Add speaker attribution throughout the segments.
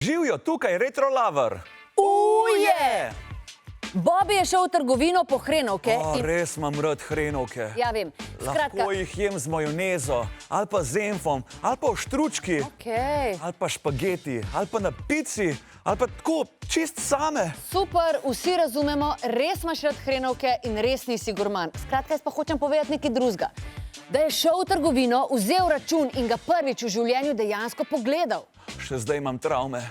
Speaker 1: Živijo tukaj retrolaver.
Speaker 2: Uje! Bobby je šel v trgovino po hrenovke.
Speaker 1: Res imam rad hrenovke.
Speaker 2: Ja, vem. Skratka,
Speaker 1: Lahko jih jem z majonezo, ali pa z enfom, ali pa v štručki, ali pa špageti, ali pa na pici, ali pa tako, čist same.
Speaker 2: super, vsi razumemo, res imaš rad hrenovke in res nisi gurman. Skratka, jaz pa hočem povedati nekaj drugega. Da je šel v trgovino, vzel račun in ga prvič v življenju dejansko pogledal.
Speaker 1: Še zdaj imam travme.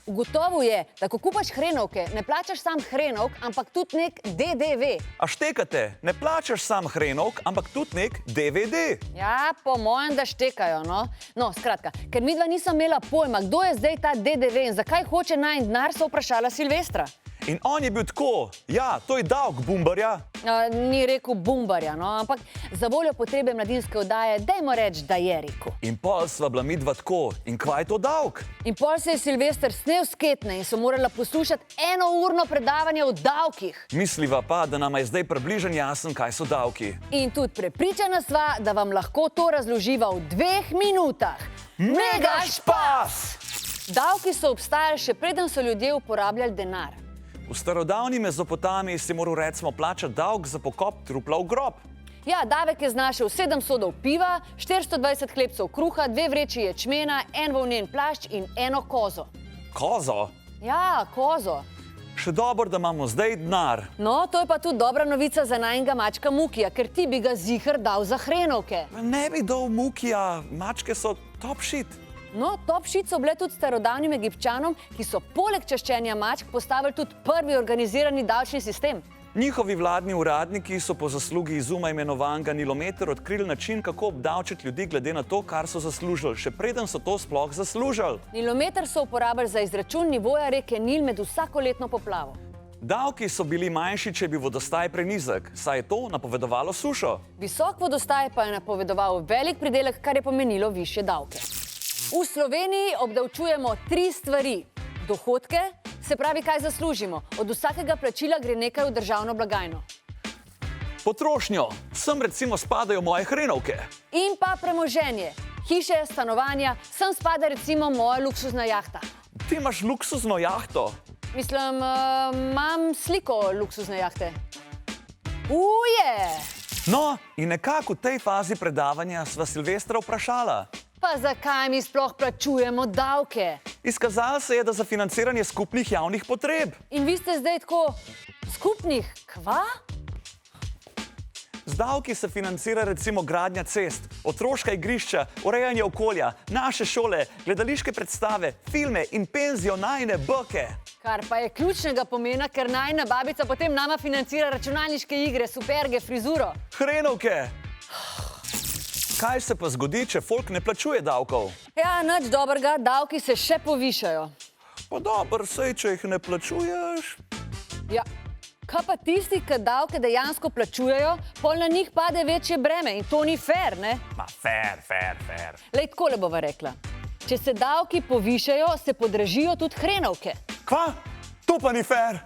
Speaker 2: Ugotovil je, da ko kupaš hrenovke, ne plačaš sam hrenovk, ampak tudi nek DDV.
Speaker 1: A štekate, ne plačaš sam hrenovk, ampak tudi nek DVD.
Speaker 2: Ja, po mojem, da štekajo, no. No, skratka, ker midva nisem imela pojma, kdo je zdaj ta DDV in zakaj hoče najin denar, so vprašala Silvestra.
Speaker 1: In on je bil tako, ja, to je davek bumbarja.
Speaker 2: Ni rekel bumbarja, no, ampak za voljo potrebe mladinske oddaje, dajmo reči, da je rekel.
Speaker 1: In pol sva bila midva tako, in kva je to davek?
Speaker 2: In pol se je Silvester snel s ketne in so morala poslušati enourno predavanje o davkih.
Speaker 1: Misliva pa, da nama je zdaj približno jasen, kaj so davki.
Speaker 2: In tudi prepričana sva, da vam lahko to razloživa v 2 minutah.
Speaker 1: Mega špas!
Speaker 2: Davki so obstajali še preden so ljudje uporabljali denar.
Speaker 1: V starodavni Mezopotamiji si moral recimo plačati davek za pokop trupla v grob.
Speaker 2: Ja, davek je znašel 7 sodov piva, 420 hlebcev kruha, 2 vreči ječmena, 1 volnen plašč in 1 kozo.
Speaker 1: Kozo?
Speaker 2: Ja, kozo.
Speaker 1: Še dobro, da imamo zdaj denar.
Speaker 2: No, to je pa tudi dobra novica za najinga mačka Mukija, ker ti bi ga ziher dal za hrenovke.
Speaker 1: Ne bi dal Mukija, mačke so top shit.
Speaker 2: No, top shit so bile tudi starodavnim Egipčanom, ki so poleg čaščenja mačk postavili tudi prvi organizirani davčni sistem.
Speaker 1: Njihovi vladni uradniki so po zaslugi izuma imenovanega Nilometer odkrili način, kako obdavčiti ljudi glede na to, kar so zaslužili, še preden so to sploh zaslužili.
Speaker 2: Nilometer so uporabili za izračun nivoja reke Nil med vsakoletno poplavo.
Speaker 1: Davki so bili manjši, če bi vodostaj prenizek, saj je to napovedovalo sušo.
Speaker 2: Visok vodostaj pa je napovedoval velik pridelek, kar je pomenilo višje davke. V Sloveniji obdavčujemo 3 stvari. Dohodke, se pravi, kaj zaslužimo. Od vsakega plačila gre nekaj v državno blagajno.
Speaker 1: Potrošnjo, sem recimo spadajo moje hrenovke.
Speaker 2: In pa premoženje. Hiše, stanovanja, sem spada recimo moja luksuzna jahta.
Speaker 1: Ti imaš luksuzno jahto.
Speaker 2: Mislim, imam sliko luksuzne jahte. Uje!
Speaker 1: No, in nekako v tej fazi predavanja sva Silvestra vprašala.
Speaker 2: Pa zakaj mi sploh plačujemo davke?
Speaker 1: Izkazalo se je, da za financiranje skupnih javnih potreb.
Speaker 2: In vi ste zdaj tako skupnih, kva?
Speaker 1: Z davki se financira recimo gradnja cest, otroška igrišča, urejanje okolja, naše šole, gledališke predstave, filme in penzijo najine bke.
Speaker 2: Kar pa je ključnega pomena, ker najina babica potem nama financira računalniške igre, superge, frizuro.
Speaker 1: Hrenovke! Kaj se pa zgodi, če folk ne plačuje davkov?
Speaker 2: Ja, nič dobrega, davki se še povišajo.
Speaker 1: Pa dobro, sej, če jih ne plačuješ.
Speaker 2: Ja, kaj pa tisti, ki davke dejansko plačujejo, pol na njih pade večje breme in to ni fair, ne?
Speaker 1: Ma fair.
Speaker 2: Lej, takole bova rekla. Če se davki povišajo, se podražijo tudi hrenovke.
Speaker 1: Kva? To pa ni fair.